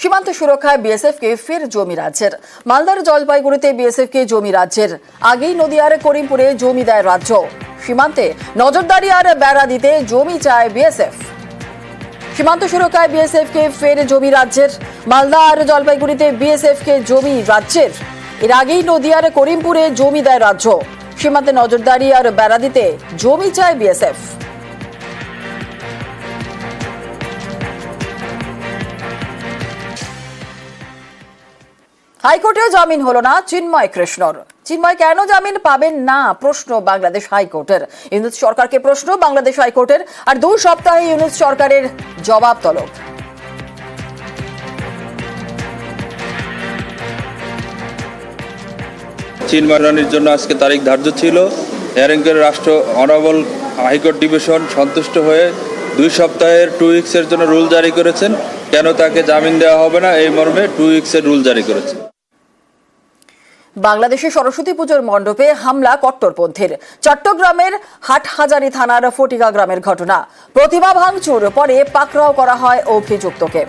সীমান্ত সুরক্ষায় বিএসএফকে ফের জমি রাজ্যের। মালদার জলপাইগুড়িতে বিএসএফকে জমি রাজ্যের। আগেই নদিয়ার করিমপুরে জমি দেয় রাজ্য। সীমান্তে নজরদারি আর বেড়া দিতে জমি চায় বিএসএফ। সীমান্ত সুরক্ষায় বিএসএফকে ফের জমি রাজ্যের। মালদা আর জলপাইগুড়িতে বিএসএফকে জমি রাজ্যের। এর আগেই নদিয়ার করিমপুরে জমি দেয় রাজ্য। সীমান্তে নজরদারি আর বেড়া দিতে জমি চায় বিএসএফ। হাইকোর্টেও জামিন হলো না চিন্ময় কৃষ্ণর। চিন্ময় কেন জামিন পাবেন না প্রশ্ন বাংলাদেশ হাইকোর্টের। ইউনূস সরকারকে প্রশ্ন বাংলাদেশ হাইকোর্টের। আর 2 সপ্তাহে ইউনূস সরকারের জবাব তলব। চিন্ময়ের জন্য আজকে তারিখ ধার্য ছিল। হিয়ারিংয়ের রাষ্ট্র অনারেবল হাইকোর্ট ডিভিশন সন্তুষ্ট হয়ে 2 সপ্তাহের 2 উইকসের জন্য রুল জারি করেছেন। কেন তাকে জামিন দেওয়া হবে না এই মর্মে 2 উইকসের রুল জারি করেছে। বাংলাদেশে সরস্বতী পুজোর মণ্ডপে হামলা কট্টরপন্থীর। চট্টগ্রামের হাটহাজারী থানার ফটিকা গ্রামের ঘটনা। প্রতিমা ভাঙচুর পরে পাকড়াও করা হয় অভিযুক্তকে।